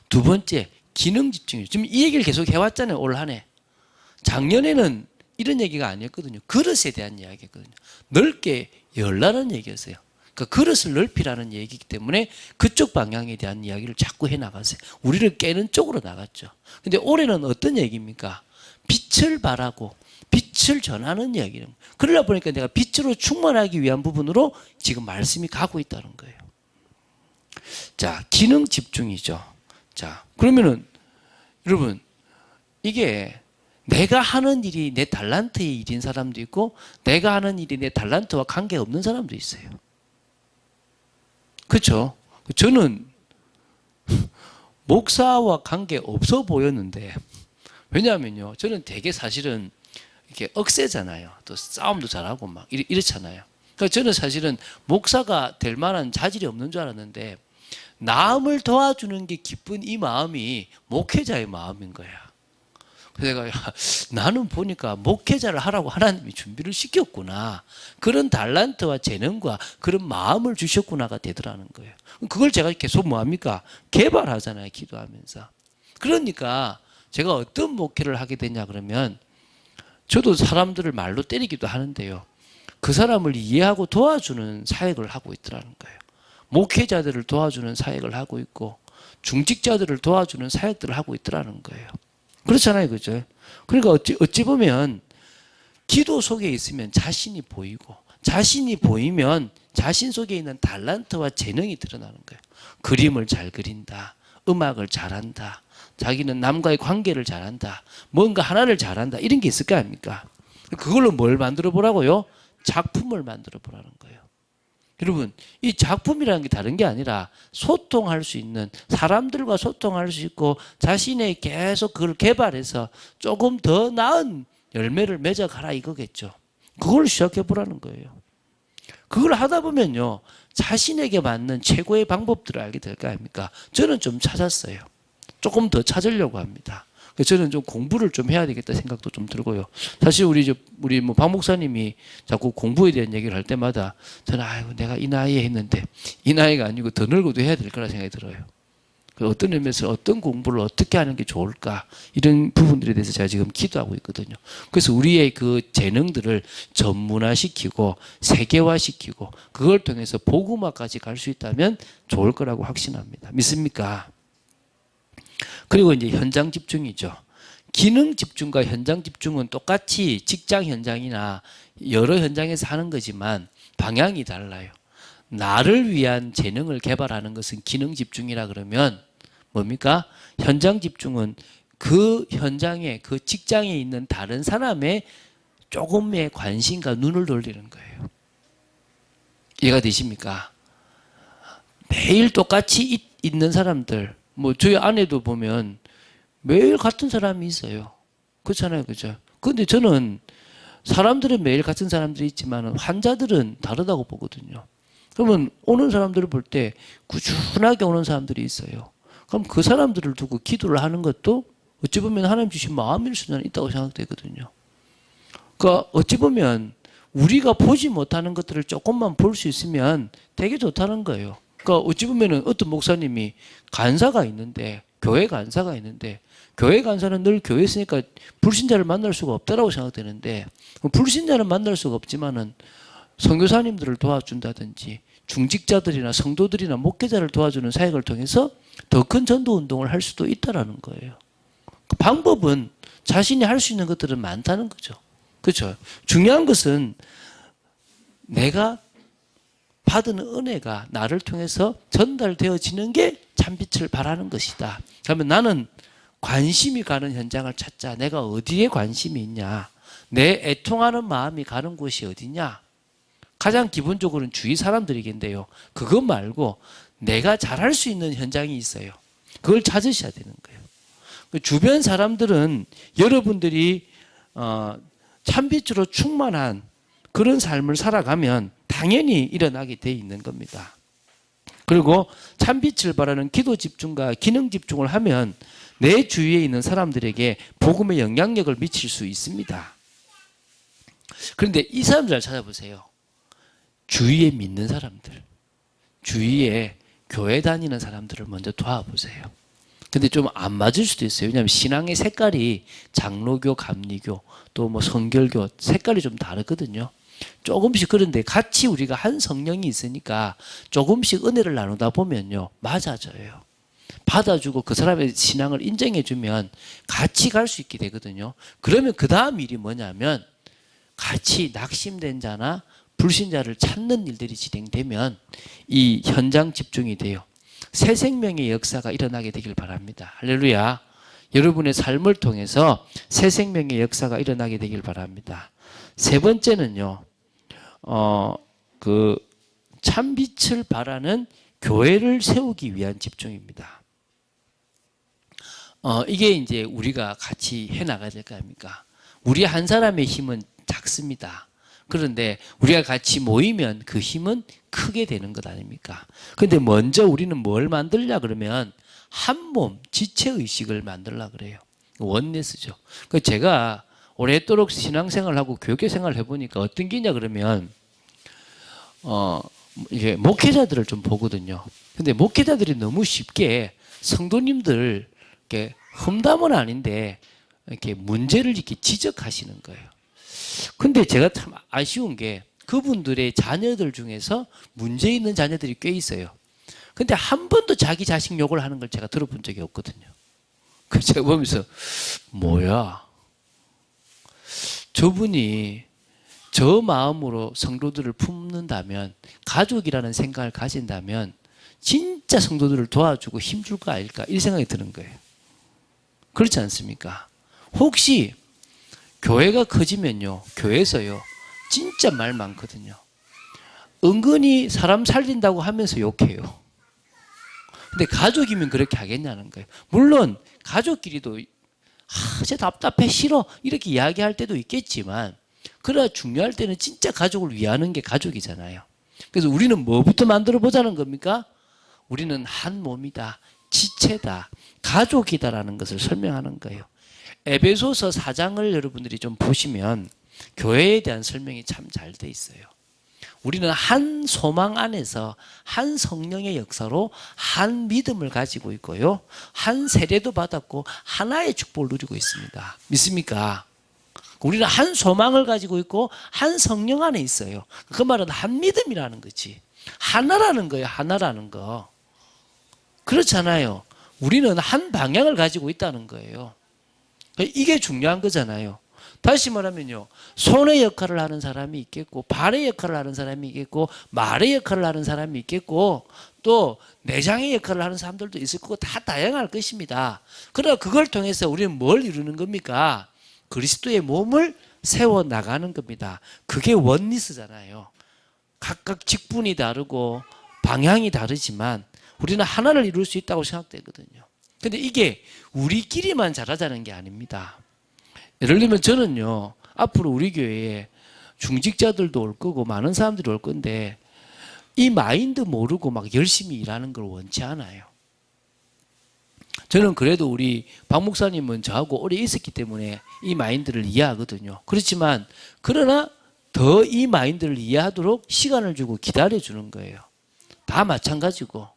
두 번째, 기능 집중이에요. 지금 이 얘기를 계속 해왔잖아요, 올 한 해. 작년에는 이런 얘기가 아니었거든요. 그릇에 대한 이야기였거든요. 넓게 열라는 얘기였어요. 그러니까 그릇을 넓히라는 얘기이기 때문에 그쪽 방향에 대한 이야기를 자꾸 해나가세요. 우리를 깨는 쪽으로 나갔죠. 근데 올해는 어떤 얘기입니까? 빛을 발하고 빛을 전하는 이야기는, 그러다 보니까 내가 빛으로 충만하기 위한 부분으로 지금 말씀이 가고 있다는 거예요. 자, 기능 집중이죠. 자, 그러면은 여러분, 이게 내가 하는 일이 내 달란트의 일인 사람도 있고 내가 하는 일이 내 달란트와 관계없는 사람도 있어요. 그렇죠? 저는 목사와 관계 없어 보였는데, 왜냐하면요, 저는 되게 사실은 이렇게 억세잖아요. 또 싸움도 잘하고 막 이렇잖아요. 그러니까 저는 사실은 목사가 될 만한 자질이 없는 줄 알았는데, 남을 도와주는 게 기쁜 이 마음이 목회자의 마음인 거야. 그래서 내가 나는 보니까 목회자를 하라고 하나님이 준비를 시켰구나. 그런 달란트와 재능과 그런 마음을 주셨구나가 되더라는 거예요. 그걸 제가 계속 뭐합니까? 개발하잖아요. 기도하면서. 그러니까 제가 어떤 목회를 하게 되냐 그러면, 저도 사람들을 말로 때리기도 하는데요, 그 사람을 이해하고 도와주는 사역을 하고 있더라는 거예요. 목회자들을 도와주는 사역을 하고 있고 중직자들을 도와주는 사역들을 하고 있더라는 거예요. 그렇잖아요. 그죠? 그러니까 어찌 보면 기도 속에 있으면 자신이 보이고, 자신이 보이면 자신 속에 있는 달란트와 재능이 드러나는 거예요. 그림을 잘 그린다. 음악을 잘한다. 자기는 남과의 관계를 잘한다. 뭔가 하나를 잘한다. 이런 게 있을 거 아닙니까? 그걸로 뭘 만들어 보라고요? 작품을 만들어 보라는 거예요. 여러분, 이 작품이라는 게 다른 게 아니라 소통할 수 있는, 사람들과 소통할 수 있고 자신의 계속 그걸 개발해서 조금 더 나은 열매를 맺어가라 이거겠죠. 그걸 시작해 보라는 거예요. 그걸 하다 보면요, 자신에게 맞는 최고의 방법들을 알게 될 거 아닙니까? 저는 좀 찾았어요. 조금 더 찾으려고 합니다. 저는 좀 공부를 좀 해야 되겠다 생각도 좀 들고요. 사실 우리 박 목사님이 자꾸 공부에 대한 얘기를 할 때마다 저는 아이고 내가 이 나이에 했는데, 이 나이가 아니고 더 늙어도 해야 될 거라 생각이 들어요. 어떤 의미에서 어떤 공부를 어떻게 하는 게 좋을까, 이런 부분들에 대해서 제가 지금 기도하고 있거든요. 그래서 우리의 그 재능들을 전문화시키고 세계화시키고 그걸 통해서 복음화까지 갈 수 있다면 좋을 거라고 확신합니다. 믿습니까? 그리고 이제 현장 집중이죠. 기능 집중과 현장 집중은 똑같이 직장 현장이나 여러 현장에서 하는 거지만 방향이 달라요. 나를 위한 재능을 개발하는 것은 기능 집중이라 그러면 뭡니까? 현장 집중은 그 현장에, 그 직장에 있는 다른 사람의 조금의 관심과 눈을 돌리는 거예요. 이해가 되십니까? 매일 똑같이 있는 사람들, 뭐 저희 아내도 보면 매일 같은 사람이 있어요. 그렇잖아요. 그죠? 근데 저는 사람들은 매일 같은 사람들이 있지만 환자들은 다르다고 보거든요. 그러면 오는 사람들을 볼 때 꾸준하게 오는 사람들이 있어요. 그럼 그 사람들을 두고 기도를 하는 것도 어찌 보면 하나님 주신 마음일 수는 있다고 생각되거든요. 그러니까 어찌 보면 우리가 보지 못하는 것들을 조금만 볼 수 있으면 되게 좋다는 거예요. 그러니까 어찌 보면은 어떤 목사님이 간사가 있는데, 교회 간사가 있는데, 교회 간사는 늘 교회에 있으니까 불신자를 만날 수가 없다라고 생각되는데, 불신자는 만날 수가 없지만은 선교사님들을 도와준다든지 중직자들이나 성도들이나 목회자를 도와주는 사역을 통해서 더 큰 전도 운동을 할 수도 있다라는 거예요. 그 방법은 자신이 할 수 있는 것들은 많다는 거죠. 그렇죠? 중요한 것은 내가 받은 은혜가 나를 통해서 전달되어지는 게 참빛을 발하는 것이다. 그러면 나는 관심이 가는 현장을 찾자. 내가 어디에 관심이 있냐? 내 애통하는 마음이 가는 곳이 어디냐? 가장 기본적으로는 주위 사람들이겠는데요. 그것 말고 내가 잘할 수 있는 현장이 있어요. 그걸 찾으셔야 되는 거예요. 주변 사람들은 여러분들이 참빛으로 충만한 그런 삶을 살아가면 당연히 일어나게 돼 있는 겁니다. 그리고 참빛을 바라는 기도 집중과 기능 집중을 하면 내 주위에 있는 사람들에게 복음의 영향력을 미칠 수 있습니다. 그런데 이 사람들을 찾아보세요. 주위에 믿는 사람들, 주위에 교회 다니는 사람들을 먼저 도와보세요. 근데 좀 안 맞을 수도 있어요. 왜냐하면 신앙의 색깔이 장로교, 감리교, 또 뭐 성결교 색깔이 좀 다르거든요. 조금씩. 그런데 같이 우리가 한 성령이 있으니까 조금씩 은혜를 나누다 보면요, 맞아져요. 받아주고 그 사람의 신앙을 인정해주면 같이 갈 수 있게 되거든요. 그러면 그 다음 일이 뭐냐면 같이 낙심된 자나 불신자를 찾는 일들이 진행되면 이 현장 집중이 돼요. 새 생명의 역사가 일어나게 되길 바랍니다. 할렐루야. 여러분의 삶을 통해서 새 생명의 역사가 일어나게 되길 바랍니다. 세 번째는요, 참빛을 발하는 교회를 세우기 위한 집중입니다. 이게 이제 우리가 같이 해나가야 될 거 아닙니까? 우리 한 사람의 힘은 작습니다. 그런데 우리가 같이 모이면 그 힘은 크게 되는 것 아닙니까? 근데 먼저 우리는 뭘 만들려 그러면 한 몸, 지체의식을 만들려 그래요. 원네스죠. 제가 오랫도록 신앙생활하고 교육생활을 해보니까 어떤 게 있냐 그러면, 이게 목회자들을 좀 보거든요. 근데 목회자들이 너무 쉽게 성도님들 이렇게 험담은 아닌데 이렇게 문제를 이렇게 지적하시는 거예요. 근데 제가 참 아쉬운 게 그분들의 자녀들 중에서 문제 있는 자녀들이 꽤 있어요. 근데 한 번도 자기 자식 욕을 하는 걸 제가 들어본 적이 없거든요. 그래서 제가 보면서 뭐야, 저분이 저 마음으로 성도들을 품는다면, 가족이라는 생각을 가진다면 진짜 성도들을 도와주고 힘줄 거 아닐까, 이 생각이 드는 거예요. 그렇지 않습니까? 혹시 교회가 커지면요, 교회에서요 진짜 말 많거든요. 은근히 사람 살린다고 하면서 욕해요. 근데 가족이면 그렇게 하겠냐는 거예요. 물론 가족끼리도 쟤 답답해, 싫어, 이렇게 이야기할 때도 있겠지만, 그러나 중요할 때는 진짜 가족을 위하는 게 가족이잖아요. 그래서 우리는 뭐부터 만들어 보자는 겁니까? 우리는 한 몸이다, 지체다, 가족이다라는 것을 설명하는 거예요. 에베소서 4장을 여러분들이 좀 보시면 교회에 대한 설명이 참 잘 돼 있어요. 우리는 한 소망 안에서 한 성령의 역사로 한 믿음을 가지고 있고요, 한 세례도 받았고 하나의 축복을 누리고 있습니다. 믿습니까? 우리는 한 소망을 가지고 있고 한 성령 안에 있어요. 그 말은 한 믿음이라는 거지. 하나라는 거예요. 하나라는 거. 그렇잖아요. 우리는 한 방향을 가지고 있다는 거예요. 이게 중요한 거잖아요. 다시 말하면요, 손의 역할을 하는 사람이 있겠고, 발의 역할을 하는 사람이 있겠고, 말의 역할을 하는 사람이 있겠고, 또 내장의 역할을 하는 사람들도 있을 거고, 다 다양할 것입니다. 그러나 그걸 통해서 우리는 뭘 이루는 겁니까? 그리스도의 몸을 세워 나가는 겁니다. 그게 원리스잖아요. 각각 직분이 다르고 방향이 다르지만 우리는 하나를 이룰 수 있다고 생각되거든요. 근데 이게 우리끼리만 잘하자는 게 아닙니다. 예를 들면 저는요, 앞으로 우리 교회에 중직자들도 올 거고 많은 사람들이 올 건데, 이 마인드 모르고 막 열심히 일하는 걸 원치 않아요. 저는 그래도 우리 박 목사님은 저하고 오래 있었기 때문에 이 마인드를 이해하거든요. 그렇지만 그러나 더 이 마인드를 이해하도록 시간을 주고 기다려주는 거예요. 다 마찬가지고.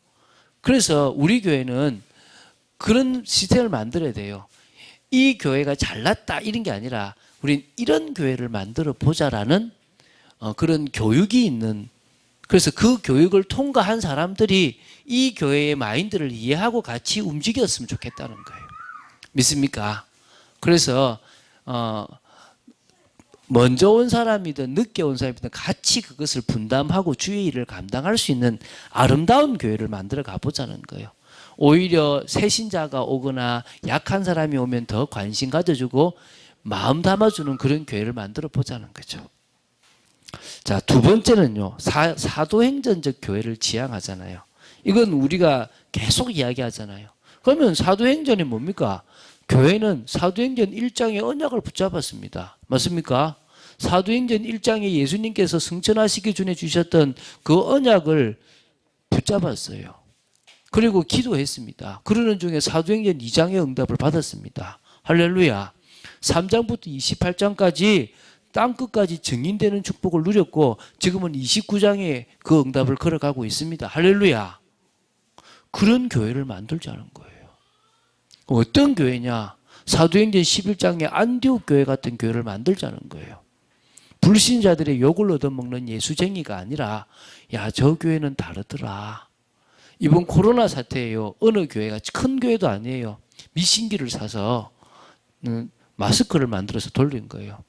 그래서 우리 교회는 그런 시스템을 만들어야 돼요. 이 교회가 잘났다 이런 게 아니라 우린 이런 교회를 만들어 보자라는 그런 교육이 있는, 그래서 그 교육을 통과한 사람들이 이 교회의 마인드를 이해하고 같이 움직였으면 좋겠다는 거예요. 믿습니까? 그래서 먼저 온 사람이든 늦게 온 사람이든 같이 그것을 분담하고 주의 일을 감당할 수 있는 아름다운 교회를 만들어 가보자는 거예요. 오히려 새신자가 오거나 약한 사람이 오면 더 관심 가져주고 마음 담아주는 그런 교회를 만들어 보자는 거죠. 자, 두 번째는요, 사도행전적 교회를 지향하잖아요. 이건 우리가 계속 이야기하잖아요. 그러면 사도행전이 뭡니까? 교회는 사도행전 1장의 언약을 붙잡았습니다. 맞습니까? 사도행전 1장에 예수님께서 승천하시기 전에 주셨던 그 언약을 붙잡았어요. 그리고 기도했습니다. 그러는 중에 사도행전 2장의 응답을 받았습니다. 할렐루야. 3장부터 28장까지 땅끝까지 증인되는 축복을 누렸고 지금은 29장에 그 응답을 걸어가고 있습니다. 할렐루야. 그런 교회를 만들자는 거예요. 어떤 교회냐? 사도행전 11장의 안디옥 교회 같은 교회를 만들자는 거예요. 불신자들의 욕을 얻어먹는 예수쟁이가 아니라, 야, 저 교회는 다르더라. 이번 코로나 사태에요, 어느 교회가, 큰 교회도 아니에요, 미신기를 사서 마스크를 만들어서 돌린 거예요.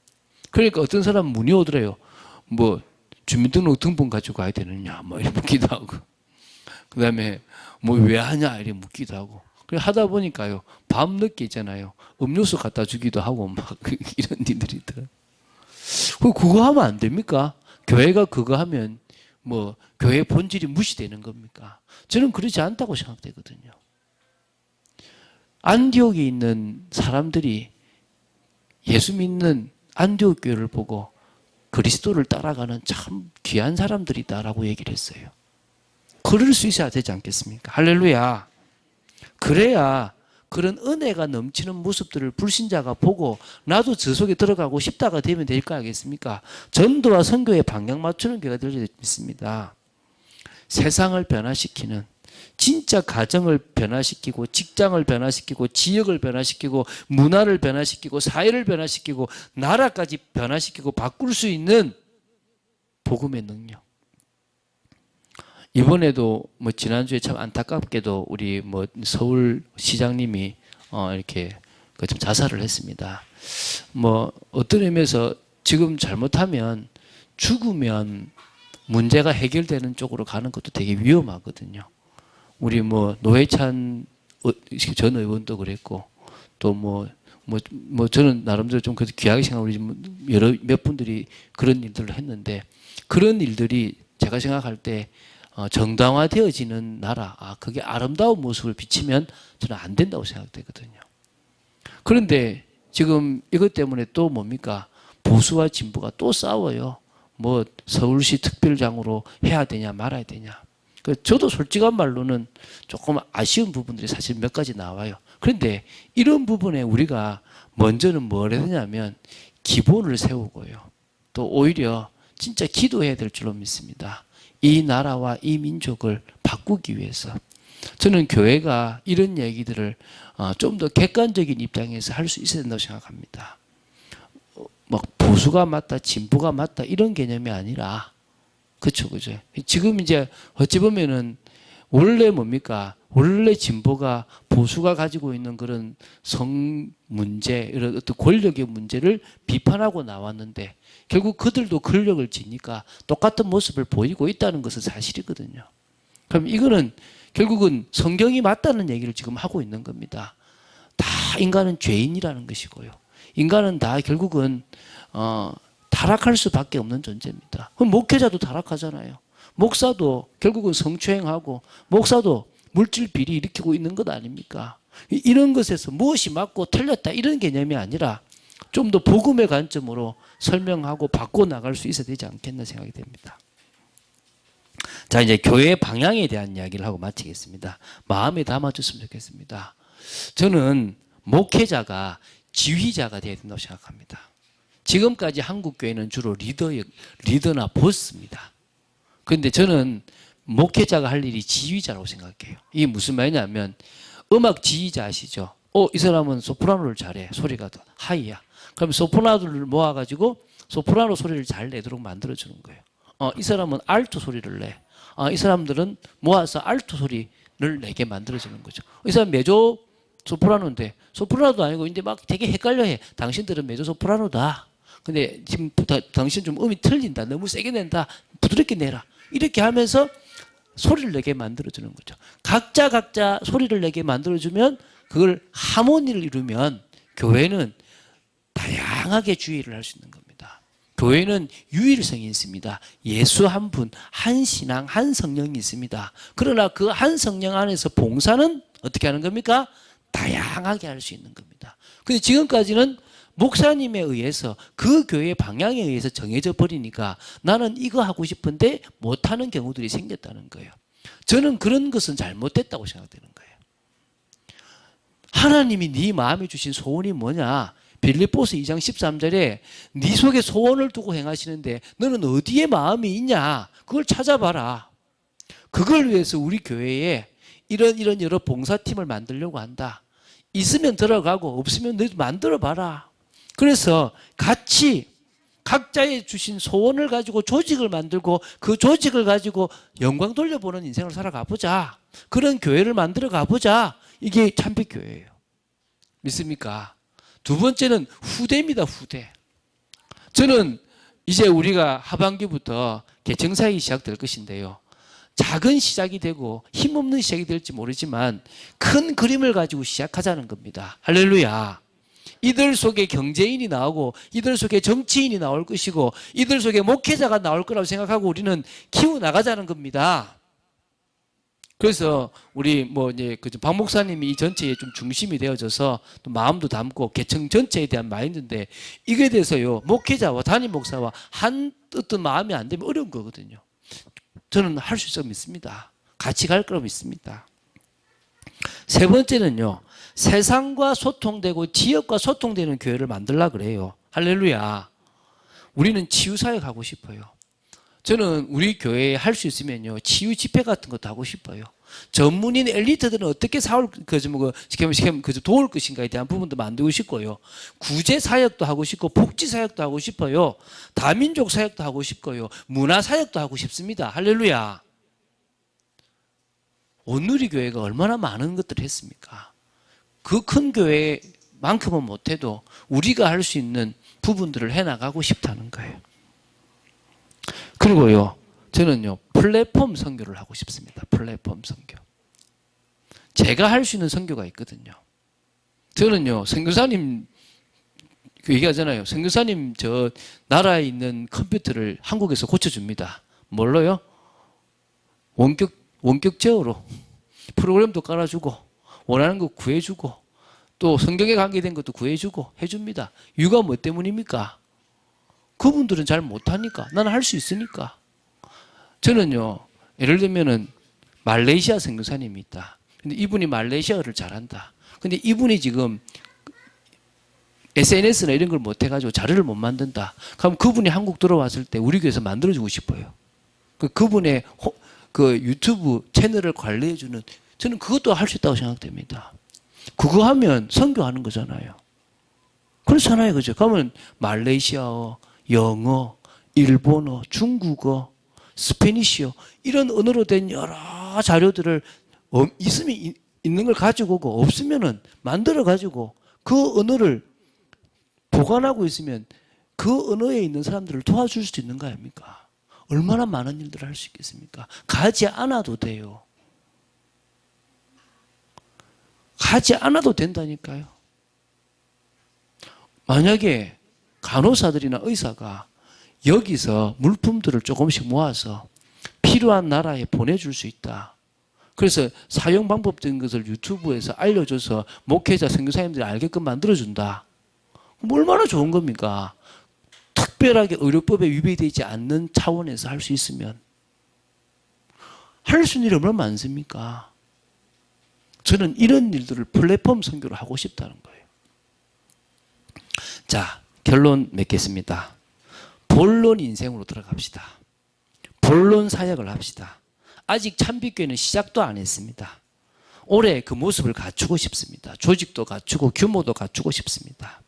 그러니까 어떤 사람은 문의 오더래요. 뭐 주민등록 등본 가지고 가야 되느냐 뭐 이렇게 묻기도 하고, 그 다음에 뭐 왜 하냐 이렇게 묻기도 하고. 그래 하다 보니까요, 밤 늦게 있잖아요, 음료수 갖다 주기도 하고 막 이런 일들이 있더라고요. 그거 하면 안 됩니까? 교회가 그거 하면 뭐 교회 본질이 무시되는 겁니까? 저는 그렇지 않다고 생각되거든요. 안디옥에 있는 사람들이 예수 믿는 안디옥 교회를 보고 그리스도를 따라가는 참 귀한 사람들이다라고 얘기를 했어요. 그럴 수 있어야 되지 않겠습니까? 할렐루야. 그래야 그런 은혜가 넘치는 모습들을 불신자가 보고 나도 저 속에 들어가고 싶다가 되면 될 거 아니겠습니까? 전도와 선교에 방향 맞추는 교회가 될 수 있습니다. 세상을 변화시키는, 진짜 가정을 변화시키고 직장을 변화시키고 지역을 변화시키고 문화를 변화시키고 사회를 변화시키고 나라까지 변화시키고 바꿀 수 있는 복음의 능력. 이번에도 뭐 지난주에 참 안타깝게도 우리 뭐 서울 시장님이 이렇게 좀 자살을 했습니다. 뭐 어떤 의미에서 지금 잘못하면 죽으면 문제가 해결되는 쪽으로 가는 것도 되게 위험하거든요. 우리 뭐 노회찬 전 의원도 그랬고 또 뭐 저는 나름대로 좀 그래도 귀하게 생각하고 여러 몇 분들이 그런 일들을 했는데, 그런 일들이 제가 생각할 때 정당화되어지는 나라, 그게 아름다운 모습을 비치면 저는 안 된다고 생각되거든요. 그런데 지금 이것 때문에 또 뭡니까? 보수와 진보가 또 싸워요. 뭐 서울시 특별장으로 해야 되냐 말아야 되냐. 저도 솔직한 말로는 조금 아쉬운 부분들이 사실 몇 가지 나와요. 그런데 이런 부분에 우리가 먼저는 뭘 해야 되냐면 기본을 세우고요. 또 오히려 진짜 기도해야 될 줄로 믿습니다. 이 나라와 이 민족을 바꾸기 위해서. 저는 교회가 이런 얘기들을 좀 더 객관적인 입장에서 할 수 있어야 된다고 생각합니다. 막 보수가 맞다, 진보가 맞다 이런 개념이 아니라, 그쵸. 지금 이제 어찌 보면은 원래 뭡니까? 원래 진보가 보수가 가지고 있는 그런 성 문제, 이런 어떤 권력의 문제를 비판하고 나왔는데 결국 그들도 권력을 지니까 똑같은 모습을 보이고 있다는 것은 사실이거든요. 그럼 이거는 결국은 성경이 맞다는 얘기를 지금 하고 있는 겁니다. 다 인간은 죄인이라는 것이고요. 인간은 다 결국은 타락할 수밖에 없는 존재입니다. 그럼 목회자도 타락하잖아요. 목사도 결국은 성추행하고 목사도 물질 비리 일으키고 있는 것 아닙니까? 이런 것에서 무엇이 맞고 틀렸다 이런 개념이 아니라 좀 더 복음의 관점으로 설명하고 바꿔 나갈 수 있어야 되지 않겠나 생각이 됩니다. 자, 이제 교회의 방향에 대한 이야기를 하고 마치겠습니다. 마음에 담아줬으면 좋겠습니다. 저는 목회자가 지휘자가 되어야 된다고 생각합니다. 지금까지 한국 교회는 주로 리더나 보스입니다. 그런데 저는 목회자가 할 일이 지휘자라고 생각해요. 이게 무슨 말이냐면 음악 지휘자 아시죠? 이 사람은 소프라노를 잘해. 소리가 더 하이야. 그럼 소프라노를 모아가지고 소프라노 소리를 잘 내도록 만들어주는 거예요. 이 사람은 알토 소리를 내. 이 사람들은 모아서 알토 소리를 내게 만들어주는 거죠. 이 사람 메조 소프라노인데 소프라노도 아니고 근데 막 되게 헷갈려해. 당신들은 메조 소프라노다. 근데 지금 당신 좀 음이 틀린다. 너무 세게 낸다. 부드럽게 내라. 이렇게 하면서 소리를 내게 만들어주는 거죠. 각자 소리를 내게 만들어주면 그걸 하모니를 이루면 교회는 다양하게 주의를 할 수 있는 겁니다. 교회는 유일성이 있습니다. 예수 한 분, 한 신앙, 한 성령이 있습니다. 그러나 그 한 성령 안에서 봉사는 어떻게 하는 겁니까? 다양하게 할 수 있는 겁니다. 근데 지금까지는 목사님에 의해서 그 교회의 방향에 의해서 정해져 버리니까 나는 이거 하고 싶은데 못하는 경우들이 생겼다는 거예요. 저는 그런 것은 잘못됐다고 생각되는 거예요. 하나님이 네 마음에 주신 소원이 뭐냐? 빌립보서 2장 13절에 네 속에 소원을 두고 행하시는데 너는 어디에 마음이 있냐? 그걸 찾아봐라. 그걸 위해서 우리 교회에 이런 여러 봉사팀을 만들려고 한다. 있으면 들어가고 없으면 너희도 만들어봐라. 그래서 같이 각자의 주신 소원을 가지고 조직을 만들고 그 조직을 가지고 영광 돌려보는 인생을 살아가 보자. 그런 교회를 만들어 가보자. 이게 참빛교회예요. 믿습니까? 두 번째는 후대입니다. 후대. 저는 이제 우리가 하반기부터 개청사역이 시작될 것인데요. 작은 시작이 되고 힘없는 시작이 될지 모르지만 큰 그림을 가지고 시작하자는 겁니다. 할렐루야. 이들 속에 경제인이 나오고 이들 속에 정치인이 나올 것이고 이들 속에 목회자가 나올 거라고 생각하고 우리는 키워나가자는 겁니다. 그래서 우리 이제 박 목사님이 이 전체에 좀 중심이 되어져서 또 마음도 담고 개청 전체에 대한 마인드인데 이게 대해서요 목회자와 담임 목사와 한 어떤 마음이 안 되면 어려운 거거든요. 저는 할 수 있다고 믿습니다. 같이 갈 거라고 믿습니다. 세 번째는요, 세상과 소통되고 지역과 소통되는 교회를 만들려고 그래요. 할렐루야. 우리는 치유사역 하고 싶어요. 저는 우리 교회에 할 수 있으면요, 치유 집회 같은 것도 하고 싶어요. 전문인 엘리트들은 어떻게 도울 것인가에 대한 부분도 만들고 싶고요. 구제 사역도 하고 싶고, 복지 사역도 하고 싶어요. 다민족 사역도 하고 싶고요. 문화 사역도 하고 싶습니다. 할렐루야. 온누리 교회가 얼마나 많은 것들을 했습니까? 그 큰 교회만큼은 못해도 우리가 할 수 있는 부분들을 해나가고 싶다는 거예요. 그리고요, 저는요, 플랫폼 선교를 하고 싶습니다. 플랫폼 선교. 제가 할 수 있는 선교가 있거든요. 저는요, 선교사님, 얘기하잖아요. 선교사님, 저, 나라에 있는 컴퓨터를 한국에서 고쳐줍니다. 뭘로요? 원격 제어로. 프로그램도 깔아주고, 원하는 거 구해주고, 또 성경에 관계된 것도 구해주고, 해줍니다. 이유가 뭐 때문입니까? 그분들은 잘 못하니까. 나는 할 수 있으니까. 저는요, 예를 들면은 말레이시아 선교사님이 있다. 근데 이분이 말레이시아어를 잘한다. 근데 이분이 지금 SNS나 이런 걸 못해가지고 자료를 못 만든다. 그럼 그분이 한국 들어왔을 때 우리 교회에서 만들어주고 싶어요. 그분의 그 유튜브 채널을 관리해주는, 저는 그것도 할 수 있다고 생각됩니다. 그거 하면 선교하는 거잖아요. 그렇잖아요. 그죠? 그러면 말레이시아어, 영어, 일본어, 중국어, 스페니쉬어 이런 언어로 된 여러 자료들을 있으면 있는 걸 가지고 오고 없으면은 만들어 가지고 그 언어를 보관하고 있으면 그 언어에 있는 사람들을 도와줄 수 있는 거 아닙니까? 얼마나 많은 일들을 할 수 있겠습니까? 가지 않아도 돼요. 가지 않아도 된다니까요. 만약에 간호사들이나 의사가 여기서 물품들을 조금씩 모아서 필요한 나라에 보내줄 수 있다. 그래서 사용 방법적인 것을 유튜브에서 알려줘서 목회자, 선교사님들이 알게끔 만들어준다. 그럼 얼마나 좋은 겁니까? 특별하게 의료법에 위배되지 않는 차원에서 할 수 있으면 할 수 있는 일이 얼마나 많습니까? 저는 이런 일들을 플랫폼 선교를 하고 싶다는 거예요. 자, 결론 맺겠습니다. 본론 인생으로 들어갑시다. 본론 사역을 합시다. 아직 참빛교회는 시작도 안 했습니다. 올해 그 모습을 갖추고 싶습니다. 조직도 갖추고 규모도 갖추고 싶습니다.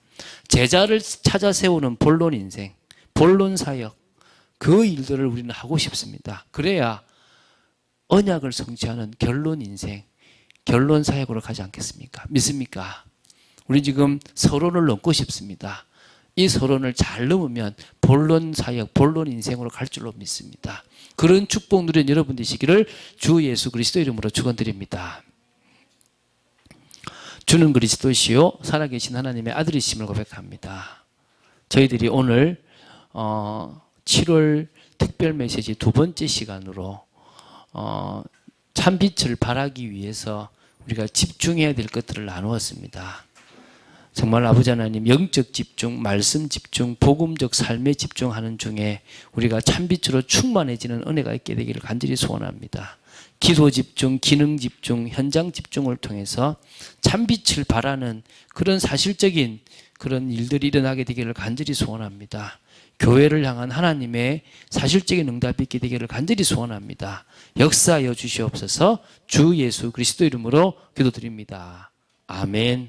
제자를 찾아 세우는 본론 인생, 본론 사역, 그 일들을 우리는 하고 싶습니다. 그래야 언약을 성취하는 결론 인생, 결론 사역으로 가지 않겠습니까? 믿습니까? 우리 지금 서론을 넘고 싶습니다. 이 서론을 잘 넘으면 본론 사역, 본론 인생으로 갈 줄로 믿습니다. 그런 축복 누린 여러분 되시기를 주 예수 그리스도 이름으로 축원드립니다. 주는 그리스도시요 살아계신 하나님의 아들이심을 고백합니다. 저희들이 오늘 7월 특별 메시지 두 번째 시간으로 참빛을 발하기 위해서 우리가 집중해야 될 것들을 나누었습니다. 정말 아버지 하나님 영적 집중, 말씀 집중, 복음적 삶에 집중하는 중에 우리가 참빛으로 충만해지는 은혜가 있게 되기를 간절히 소원합니다. 기도 집중, 기능 집중, 현장 집중을 통해서 참빛을 발하는 그런 사실적인 그런 일들이 일어나게 되기를 간절히 소원합니다. 교회를 향한 하나님의 사실적인 응답이 있게 되기를 간절히 소원합니다. 역사하여 주시옵소서. 주 예수 그리스도 이름으로 기도드립니다. 아멘.